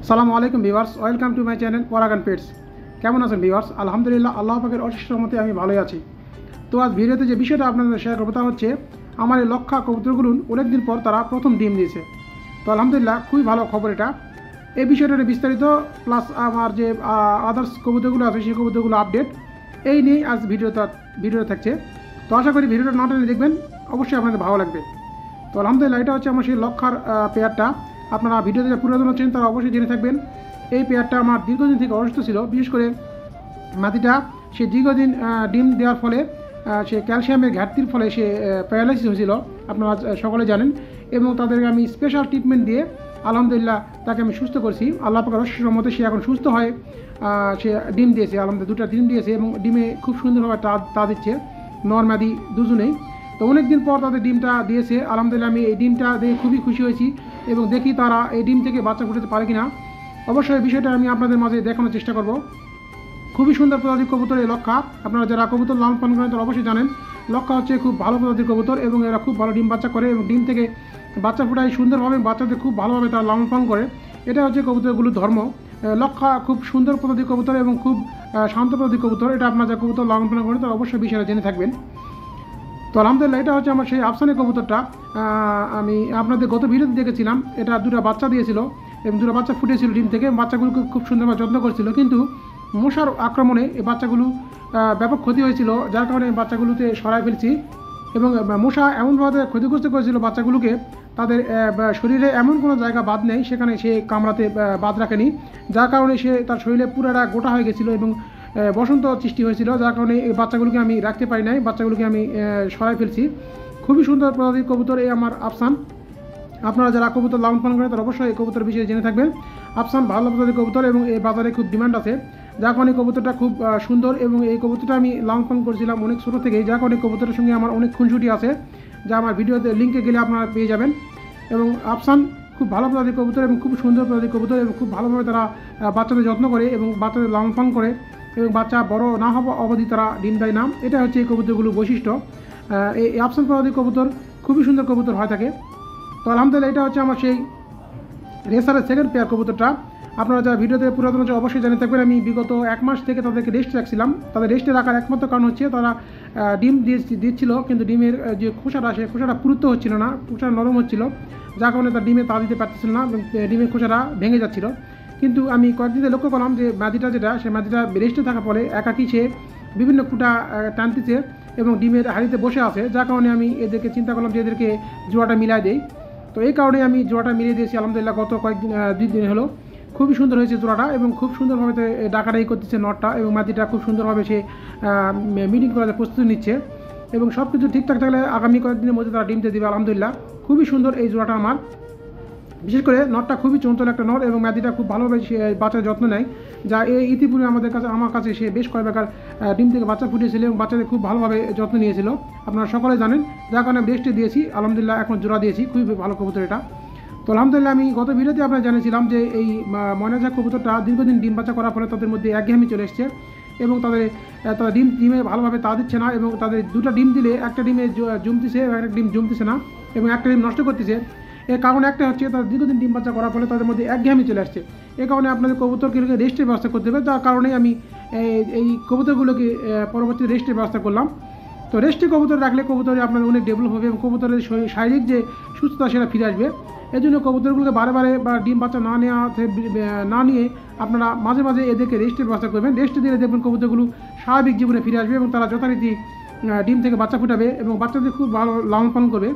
সালামু আলাইকুম viewers, welcome to my channel Paragon pets. কেমন আছেন ভিউয়ার্স? আলহামদুলিল্লাহ, আল্লাহ পাকের অশেষ রহমতে আমি ভালোই আছি। তো আজ ভিডিওতে যে বিষয়টা আপনাদের শেয়ার করবো তা হচ্ছে আমার এই লক্ষা কবুতরগুলো অনেকদিন পর তারা প্রথম ডিম দিয়েছে। তো আলহামদুলিল্লাহ, খুবই ভালো খবর এটা। এই বিষয়টার বিস্তারিত প্লাস আমার যে আদার্স কবুতরগুলো আছে সেই কবুতরগুলো আপডেট এই নিয়েই আজ ভিডিওটা থাকছে। তো আশা করি ভিডিওটা না টেনে দেখবেন, অবশ্যই আপনাদের ভালো লাগবে। তো আলহামদুলিল্লাহ, এটা হচ্ছে আমার সেই লক্ষার পেয়ারটা। আপনারা ভিডিওতে যা পুরাতন আছেন তারা অবশ্যই জেনে থাকবেন। এই পেয়ারটা আমার দীর্ঘদিন থেকে অসুস্থ ছিল, বিশেষ করে মাটিটা সে দীর্ঘদিন ডিম দেওয়ার ফলে সে ক্যালসিয়ামের ঘাটতির ফলে সে প্যারালাইসিস হয়েছিল, আপনারা সকলে জানেন। এবং তাদেরকে আমি স্পেশাল ট্রিটমেন্ট দিয়ে আলহামদুলিল্লাহ তাকে আমি সুস্থ করছি। আল্লাহ পাকের অশেষ রহমতে সে এখন সুস্থ হয়ে সে ডিম দিয়েছে। আলহামদুলিল্লাহ, 2টা ডিম দিয়েছে এবং ডিমে খুব সুন্দরভাবে তা দিচ্ছে, নর মাদি দুজনেই। তো অনেকদিন পর তাদের ডিমটা দিয়েছে। আলহামদুলিল্লাহ, আমি এই ডিমটা দেখে খুবই খুশি হয়েছি এবং দেখি তারা এই ডিম থেকে বাচ্চা ফুটাতে পারে কিনা। অবশ্যই বিষয়টা আমি আপনাদের মাঝে দেখানোর চেষ্টা করব। খুবই সুন্দর প্রজাতির কবুতর এই লক্ষা। আপনারা যারা কবুতর লালন পালন করেন তারা অবশ্যই জানেন লক্ষা হচ্ছে খুব ভালো প্রজাতির কবুতর এবং এরা খুব ভালো ডিম বাচ্চা করে এবং ডিম থেকে বাচ্চা ফুটায় সুন্দরভাবে, বাচ্চাদের খুব ভালোভাবে তারা লালন পালন করে। এটা হচ্ছে কবুতরগুলোর ধর্ম। লক্ষা খুব সুন্দর প্রজাতির কবুতর এবং খুব শান্ত প্রজাতির কবুতর। এটা আপনারা যারা কবুতর লালন পালন করেন তারা অবশ্যই বিষয়টা জেনে থাকবেন। তো আলহামদুলিল্লাহ, এটা হচ্ছে আমার সেই আফসানের কবুতরটা। আমি আপনাদের গত ভিডিওতে দেখেছিলাম, এটা 2টা বাচ্চা দিয়েছিল এবং 2টা বাচ্চা ফুটেছিল ডিম থেকে। বাচ্চাগুলোকে খুব সুন্দরভাবে যত্ন করছিল, কিন্তু মশার আক্রমণে এই বাচ্চাগুলো ব্যাপক ক্ষতি হয়েছিল, যার কারণে বাচ্চাগুলোতে সরাই ফেলছি। এবং মশা এমনভাবে ক্ষতিগ্রস্ত করেছিল বাচ্চাগুলোকে, তাদের শরীরে এমন কোনো জায়গা বাদ নেই সেখানে সে কামড়াতে বাদ রাখেনি, যার কারণে সে তার শরীরে পুরোটা গোটা হয়ে গেছিলো এবং বসন্ত সৃষ্টি হয়েছিল, যার কারণে এই বাচ্চাগুলোকে আমি রাখতে পারি নাই, বাচ্চাগুলোকে আমি সরাই ফেলছি। খুবই সুন্দর প্রজাতির কবুতর এই আমার আফসান। আপনারা যারা কবুতর লালন পালন করেন তারা অবশ্যই এই কবুতর বিষয়ে জেনে থাকবেন। আফসান ভালো প্রজাতির কবুতর এবং এই বাজারে খুব ডিমান্ড আছে, যার কারণে কবুতরটা খুব সুন্দর। এবং এই কবুতরটা আমি লালন পালন করেছিলাম অনেক ছোটো থেকেই, যার কারণে কবুতরের সঙ্গে আমার অনেক খুনসুটি আছে, যা আমার ভিডিওতে লিঙ্কে গেলে আপনারা পেয়ে যাবেন। এবং আফসান খুব ভালো প্রজাতির কবুতর এবং খুব সুন্দর প্রজাতির কবুতর এবং খুব ভালোভাবে তারা বাচ্চাদের যত্ন করে এবং বাচ্চাদের লালন পালন করে এবং বাচ্চা বড় না হওয়া অবধি তারা ডিম দেয় না। এটা হচ্ছে এই কবুতরগুলোর বৈশিষ্ট্য। এই আফসান প্রজাতির কবুতর খুবই সুন্দর কবুতর হয়ে থাকে। তো আলহামদুলিল্লাহ, এটা হচ্ছে আমার সেই রেসারের সেকেন্ড পেয়ার কবুতরটা। আপনারা যারা ভিডিওতে পুরাতন আছে অবশ্যই জানিয়ে থাকবেন, আমি বিগত 1 মাস থেকে তাদেরকে রেস্ট রাখছিলাম। তাদের রেস্টে রাখার একমাত্র কারণ হচ্ছে তারা ডিম দিচ্ছিল, কিন্তু ডিমের যে খোসাটা সে খোসাটা পুরুত্ব হচ্ছিল না, খোসাটা নরম হচ্ছিল, যার কারণে তার ডিমে তা দিতে পারতেছিল না, ডিমের খোসাটা ভেঙে যাচ্ছিল। কিন্তু আমি কয়েকদিনে লক্ষ্য করলাম যে মাদিটা যেটা সে মাদিটা রেস্টে থাকার ফলে একাকি সে বিভিন্ন খুঁটা টানতেছে এবং ডিমের হাড়িতে বসে আছে, যার কারণে আমি এদেরকে চিন্তা করলাম যে এদেরকে জোড়াটা মিলাই দেই। তো এই কারণে আমি জোড়াটা মিলিয়ে দিয়েছি। আলহামদুলিল্লাহ, গত কয়েকদিন 2 দিন হলো খুবই সুন্দর হয়েছে জোড়াটা এবং খুব সুন্দরভাবে ডাকাডাকি করতেছে নটটা এবং মাদিটা খুব সুন্দরভাবে সে মিটিং করার প্রস্তুতি নিচ্ছে এবং সব কিছু ঠিকঠাক থাকলে আগামী কয়েকদিনের মধ্যে তারা ডিমতে দেবে। আলহামদুলিল্লাহ, খুবই সুন্দর এই জোড়াটা আমার। বিশেষ করে নটটা খুবই চঞ্চল একটা নট এবং মাদিটা খুব ভালোভাবে সে বাচ্চার যত্ন নেয়, যা ইতিপূর্বে আমার কাছে সে বেশ কয়েকবার ডিম থেকে বাচ্চা ফুটিয়েছিল এবং বাচ্চাদের খুব ভালোভাবে যত্ন নিয়েছিল, আপনারা সকলে জানেন, যার কারণে রেস্টে দিয়েছি। আলহামদুলিল্লাহ, এখন জোড়া দিয়েছি, খুবই ভালো কবুতর এটা। তো আলহামদুলিল্লাহ, আমি গত ভিডিওতে আপনারা জানিয়েছিলাম যে এই ময়নাজাক কবুতরটা দীর্ঘদিন ডিম বাচ্চা করার ফলে তাদের মধ্যে একঘেয়েমি চলে এসছে এবং তারা ডিমে ভালোভাবে তা দিচ্ছে না এবং তাদের 2টা ডিম দিলে একটা ডিমে জমতেছে, একটা ডিম জমতেছে না এবং একটা ডিম নষ্ট করতেছে। এর কারণ একটা হচ্ছে তারা দীর্ঘদিন ডিম বাচ্চা করার ফলে তাদের মধ্যে একঘেয়েমি চলে আসছে। এই কারণে আপনাদের কবুতরকে রেস্টের ব্যবস্থা করতে হবে, যার কারণেই আমি এই কবুতরগুলোকে পরবর্তী রেস্টের ব্যবস্থা করলাম। তো রেস্টে কবুতর রাখলে কবুতরে আপনাদের অনেক ডেভেলপ হবে এবং কবুতরের শারীরিক যে সুস্থতা সেটা ফিরে আসবে। এই জন্য কবুতরগুলোকে বারে বা ডিম বাচ্চা না নিয়ে আপনারা মাঝে মাঝে এদেরকে রেস্টের ব্যবস্থা করবেন। রেস্টে দিলে দেখবেন কবুতরগুলো স্বাভাবিক জীবনে ফিরে আসবে এবং তারা যথারীতি ডিম থেকে বাচ্চা ফুটাবে এবং বাচ্চাদের খুব ভালো লালন পালন করবে।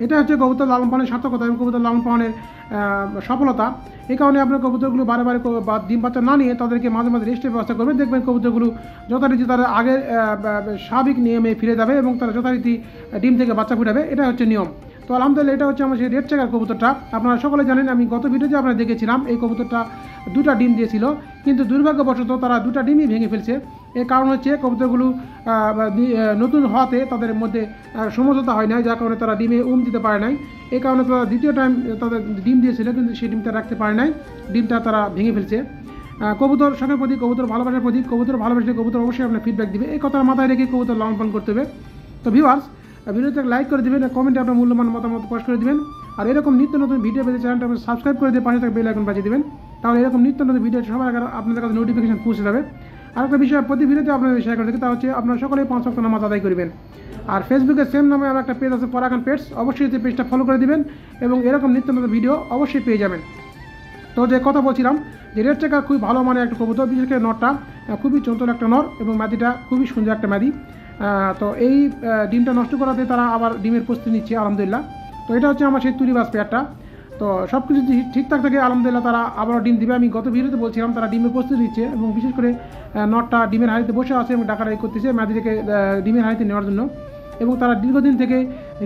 এটা হচ্ছে কবুতর লালন পালনের সার্থকতা এবং কবুতর লালন পালনের সফলতা। এই কারণে আপনার কবুতরগুলো বারে ডিম বাচ্চা না নিয়ে তাদেরকে মাঝে মাঝে রেস্টের ব্যবস্থা করবেন। দেখবেন কবুতরগুলো যথারীতি তারা আগের স্বাভাবিক নিয়মে ফিরে যাবে এবং তারা যথারীতি ডিম থেকে বাচ্চা ফুটাবে। এটা হচ্ছে নিয়ম। তো আলহামদুলিল্লাহ, এটা হচ্ছে আমার সেই রেড চেকার কবুতরটা। আপনারা সকলে জানেন, আমি গত ভিডিওতে আপনারা দেখেছিলাম এই কবুতরটা 2টা ডিম দিয়েছিল, কিন্তু দুর্ভাগ্যবশত তারা 2টা ডিমই ভেঙে ফেলছে। এর কারণ হচ্ছে কবুতরগুলো নতুন হওয়াতে তাদের মধ্যে সমঝোতা হয় নাই, যার কারণে তারা ডিমে দিতে পারে নাই। এই কারণে তারা দ্বিতীয় টাইম তাদের ডিম দিয়েছিল, কিন্তু সেই ডিমটা রাখতে পারে নাই, ডিমটা তারা ভেঙে ফেলছে। কবুতর শখের প্রতীক, কবুতর ভালোবাসার প্রতীক, কবুতর ভালোবাসলে কবুতর অবশ্যই আপনার ফিডব্যাক দিবে, এই কথার মাথায় রেখে কবুতর লালন পালন করতে হবে। তো ভিউয়ার্স, ভিডিওতে লাইক করে দেবেন, কমেন্টে আপনার মূল্যবান মতামত প্রকাশ করে দেবেন। আর এরকম নিত্য নতুন ভিডিও পেতে চ্যানেলটা সাবস্ক্রাইব করে দিয়ে পাশে থাকা বেল আইকন বাজিয়ে দেবেন, তাহলে এরকম নিত্য নতুন ভিডিও সবার আগে আপনাদের কাছে নোটিফিকেশন পৌঁছে যাবে। আর একটা বিষয় প্রতি ভিডিওতে আপনাদের শেয়ার করে থাকি, তা হচ্ছে আপনারা সকলেই 5 ওয়াক্ত নামাজ আদায় করবেন। আর ফেসবুকে সেম নামে আমার একটা পেজ আছে পরাগান পেটস, অবশ্যই এই পেজটা ফলো করে দিবেন এবং এরকম নিত্য নতুন ভিডিও অবশ্যই পেয়ে যাবেন। তো যে কথা বলছিলাম যে রেড চেকার খুবই ভালো মানের একটা কবুতর, বিশেষ করে নরটা খুবই চঞ্চল একটা নর এবং মাদিটা খুবই সুন্দর একটা মাদি। তো এই ডিমটা নষ্ট করাতে তারা আবার ডিমের প্রস্তুতি নিচ্ছে আলহামদুলিল্লাহ। তো এটা হচ্ছে আমার সেই তুলিবাজ পেয়ারটা। তো সব কিছু ঠিকঠাক থাকে আলহামদুলিল্লাহ, তারা আবারও ডিম দিবে। আমি গত ভিডিওতে বলছিলাম তারা ডিমের প্রস্তুতি নিচ্ছে এবং বিশেষ করে নটটা ডিমের হাড়িতে বসে আছে এবং ডাকাডাকি করতেছে মাদিটাকে ডিমের হাড়িতে নেওয়ার জন্য। এবং তারা দীর্ঘদিন থেকে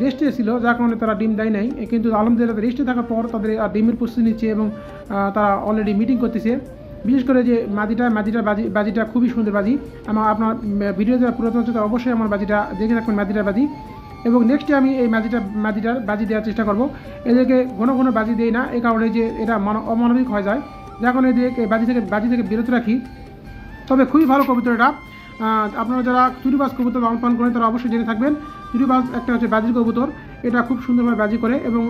রেস্টে ছিল, যার কারণে তারা ডিম দেয় নাই, কিন্তু আলহামদুলিল্লাহ রেস্টে থাকার পর তাদের ডিমের প্রস্তুতি নিচ্ছে এবং তারা অলরেডি মিটিং করতেছে। বিশেষ করে যে মাদিটার বাজিটা খুবই সুন্দর বাজি। আপনার ভিডিও যারা পুরাতন হচ্ছে তারা অবশ্যই আমার বাজিটা দেখে রাখবেন, মাদিটার বাজি। এবং নেক্সটে আমি এই মাদিটার বাজি দেওয়ার চেষ্টা করব। এদেরকে ঘন ঘন বাজি দেই না, এই কারণে যে এটা অমানবিক হয়ে যায়, যার কারণে এদেরকে বাজি থেকে বিরত রাখি। তবে খুবই ভালো কবুতর এটা। আপনারা যারা তুলিবাজ কবুতর লালন পালন করেন তারা অবশ্যই জেনে থাকবেন, তুলিবাজ একটা হচ্ছে বাজির কবুতর। এটা খুব সুন্দরভাবে বাজি করে এবং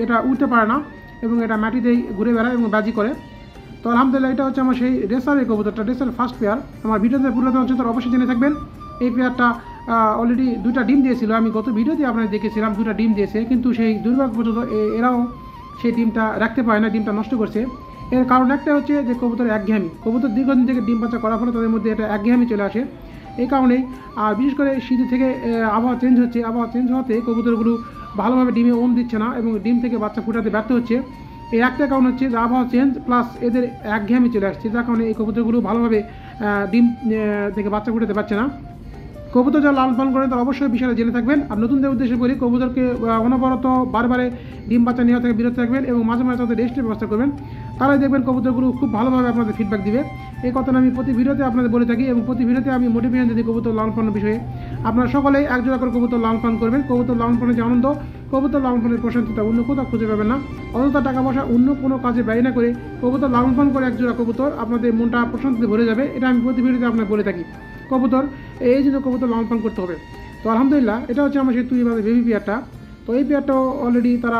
এটা উঠতে পারে না এবং এটা মাটিতেই ঘুরে বেড়ায় এবং বাজি করে। তো আলহামদুলিল্লাহ, এটা হচ্ছে আমার সেই রেসারের কবুতরটা, রেসারের ফার্স্ট পেয়ার। আমার ভিডিওতে পুরাতন হচ্ছে তারা অবশ্যই জেনে থাকবেন। এই পেয়ারটা অলরেডি 2টা ডিম দিয়েছিল, আমি গত ভিডিওতে আপনাদের দেখেছিলাম 2টা ডিম দিয়েছে, কিন্তু সেই দুর্ভাগ্যবশত এরাও সেই ডিমটা রাখতে পারে না, ডিমটা নষ্ট করছে। এর কারণ একটা হচ্ছে যে কবুতর একঘেয়েমি, কবুতর দীর্ঘদিন থেকে ডিম বাচ্চা করার ফলে তাদের মধ্যে একটা একঘেয়েমি চলে আসে। এই কারণেই আর বিশেষ করে শীত থেকে আবহাওয়া চেঞ্জ হচ্ছে, আবহাওয়া চেঞ্জ হওয়াতে কবুতরগুলো ভালোভাবে ডিমে ওম দিচ্ছে না এবং ডিম থেকে বাচ্চা ফুটাতে ব্যর্থ হচ্ছে। এই একটা কারণ হচ্ছে যে আবহাওয়া চেঞ্জ প্লাস এদের একঘেয়েমি চলে আসছে, যার কারণে এই কবুতরগুলো ভালোভাবে ডিম থেকে বাচ্চা ফুটাতে পারছে না। কবুতর যারা লালন পালন করেন তারা অবশ্যই বিষয়টা জেনে থাকবেন। আর নতুনদের উদ্দেশ্যে বলি, কবুতরকে অনবরত বারবারে ডিম বাচ্চা নেওয়া থেকে বিরত থাকবেন এবং মাঝে মাঝে তাদের রেস্টের ব্যবস্থা করবেন, তারাই দেখবেন কবুতরগুলো খুব ভালোভাবে আপনাদের ফিডব্যাক দিবে। এই কথাটা আমি প্রতি ভিডিওতে আপনাদের বলে থাকি এবং প্রতি ভিডিওতে আমি মোটিভেশন দিই কবুতর লালন পালনের বিষয়ে। আপনারা সকলেই একজোড়া করে কবুতর লালন পালন করবেন। কবুতর লালন পালনের যে আনন্দ, কবুতর লালন পালনের প্রশান্তিটা অন্য কোথাও খুঁজে পাবেন না। অযথা টাকা পয়সা অন্য কোনো কাজে ব্যয় না করে কবুতর লালন পালন করে একজোড়া কবুতর আপনাদের মনটা প্রশান্তিতে ভরে যাবে, এটা আমি প্রতি ভিডিওতে আপনাদের বলে থাকি। কবুতর এই জন্য কবুতর লালন পালন করতে হবে। তো আলহামদুলিল্লাহ, এটা হচ্ছে আমার সেই তুলিবাজ বেবি পেয়ারটা। তো এই পেয়ারটাও অলরেডি তারা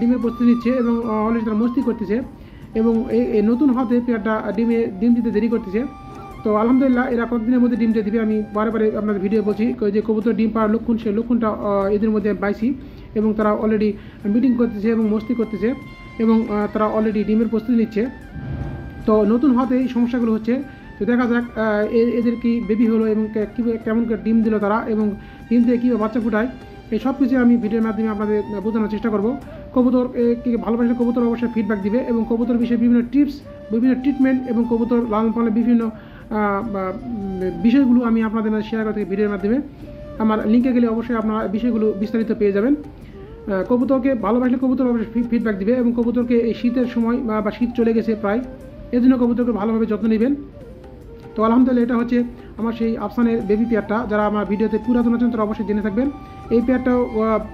ডিমের প্রস্তুতি নিচ্ছে এবং অলরেডি তারা মস্তি করতেছে এবং এই নতুন হতে পেয়ারটা ডিম দিতে দেরি করতেছে। তো আলহামদুলিল্লাহ, এরা কতদিনের মধ্যে ডিম দিয়ে দিবে। আমি বারে আপনাদের ভিডিও বলছি যে কবুতর ডিম পাওয়ার লক্ষণ, সেই লক্ষণটা এদের মধ্যে পাইছি এবং তারা অলরেডি মিটিং করতেছে এবং মস্তি করতেছে এবং তারা অলরেডি ডিমের প্রস্তুতি নিচ্ছে। তো নতুন হতে এই সমস্যাগুলো হচ্ছে। তো দেখা যাক এদের কি বেবি হলো এবং কেমন করে ডিম দিল তারা এবং ডিম দিয়ে কীভাবে বাচ্চা ফুটায়, এই সব কিছু আমি ভিডিওর মাধ্যমে আপনাদের বোঝানোর চেষ্টা করব। কবুতর ভালোবাসলে কবুতর অবশ্যই ফিডব্যাক দিবে এবং কবুতর বিষয়ে বিভিন্ন টিপস, বিভিন্ন ট্রিটমেন্ট এবং কবুতর লালন পালনের বিভিন্ন বিষয়গুলো আমি আপনাদের মাঝে শেয়ার করতে ভিডিওর মাধ্যমে। আমার লিঙ্কে গেলে অবশ্যই আপনারা বিষয়গুলো বিস্তারিত পেয়ে যাবেন। কবুতরকে ভালোবাসলে কবুতর অবশ্যই ফিডব্যাক দিবে এবং কবুতরকে এই শীতের সময় বা শীত চলে গেছে প্রায়, এজন্য কবুতরকে ভালোভাবে যত্ন নেবেন। তো আলহামদুলিল্লাহ, এটা হচ্ছে আমার সেই আফসানের বেবি পেয়ারটা। যারা আমার ভিডিওতে পুরাতন আছেন তারা অবশ্যই জেনে থাকবেন। এই পেয়ারটাও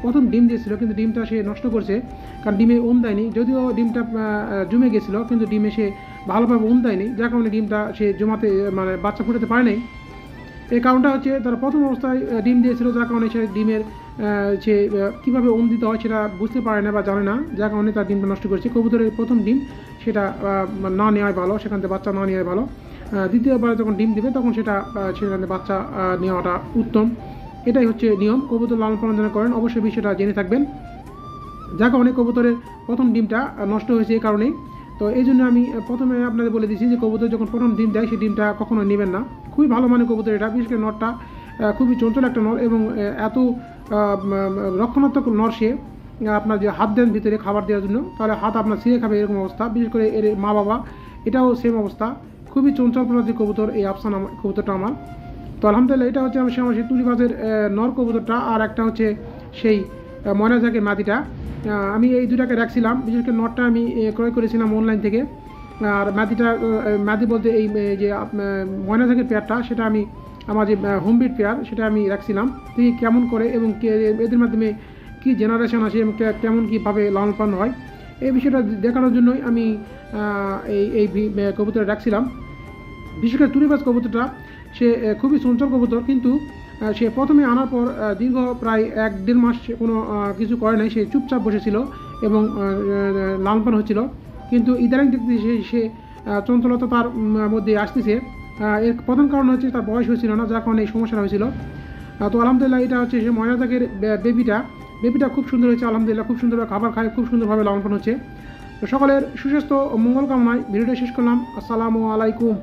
প্রথম ডিম দিয়েছিল, কিন্তু ডিমটা সে নষ্ট করছে, কারণ ডিমে ওম দেয়নি। যদিও ডিমটা জমে গেছিলো, কিন্তু ডিমে সে ভালোভাবে ওম দেয়নি, যার কারণে ডিমটা সে জমাতে মানে বাচ্চা ফুটাতে পারে নাই। এই কারণটা হচ্ছে তারা প্রথম অবস্থায় ডিম দিয়েছিল, যার কারণে সে ডিমের সে কীভাবে ওম দিতে হয় সেটা বুঝতে পারে না বা জানে না, যার কারণে তার ডিমটা নষ্ট করেছে। কবুতরের প্রথম ডিম সেটা না নেওয়াই ভালো, সেখান থেকে বাচ্চা না নেওয়াই ভালো। দ্বিতীয়বার যখন ডিম দিবে তখন সেখানে বাচ্চা নেওয়াটা উত্তম। এটাই হচ্ছে নিয়ম। কবুতর লালন পালন যারা করেন অবশ্যই বিষয়টা জেনে থাকবেন, যার কারণে কবুতরের প্রথম ডিমটা নষ্ট হয়েছে এই কারণেই। তো এই জন্য আমি প্রথমে আপনাদের বলে দিচ্ছি যে কবুতর যখন প্রথম ডিম দেয় সেই ডিমটা কখনো নেবেন না। খুবই ভালো মানের কবুতর এটা, বিশেষ করে নরটা খুবই চঞ্চল একটা নর এবং এত রক্ষণাত্মক নর সে। আপনার যে হাত দেন ভিতরে খাবার দেওয়ার জন্য, তাহলে হাত আপনার ছিঁড়ে খাবে এরকম অবস্থা। বিশেষ করে এর মা বাবা এটাও সেম অবস্থা, খুবই চঞ্চল প্রজাতির কবুতর এই আফসান কবুতরটা আমার। তো আলহামদুলিল্লাহ, এটা হচ্ছে আমার সেই তুলিবাজের নর কবুতরটা, আর একটা হচ্ছে সেই ময়না ঝাঁকের মাদিটা। আমি এই দুটাকে রাখছিলাম, বিশেষ করে নরটা আমি ক্রয় করেছিলাম অনলাইন থেকে, আর মাদি বলতে এই যে ময়না ঝাঁকের পেয়ারটা সেটা আমি আমার যে হোমবিট পেয়ার সেটা আমি রাখছিলাম। দেখি কেমন করে এবং এদের মাধ্যমে কী জেনারেশন আসে এবং কেমন কীভাবে লালন পালন হয়, এই বিষয়টা দেখানোর জন্যই আমি এই কবুতরটা রাখছিলাম। বিশেষ করে তুরিবাজ কবুতরটা সে খুবই চঞ্চল কবুতর, কিন্তু সে প্রথমে আনার পর দীর্ঘ প্রায় 1-1.5 মাস কোনো কিছু করে নাই, সে চুপচাপ বসেছিল এবং লালন পালন হচ্ছিল। কিন্তু ইদানিং দেখতে সে চঞ্চলতা তার মধ্যে আসতেছে। এর প্রধান কারণ হচ্ছে তার বয়স হয়েছিল না, যার কারণে এই সমস্যাটা হয়েছিল। তো আলহামদুলিল্লাহ এটা হচ্ছে সে ময়না জাতের বেবিটা খুব সুন্দর হয়েছে আলহামদুলিল্লাহ, খুব সুন্দরভাবে খাবার খায়, খুব সুন্দরভাবে লালন পালন হচ্ছে। তো সকলের সুস্বাস্থ্য ও মঙ্গল কামনায় ভিডিওটা শেষ করলাম। আসসালামু আলাইকুম।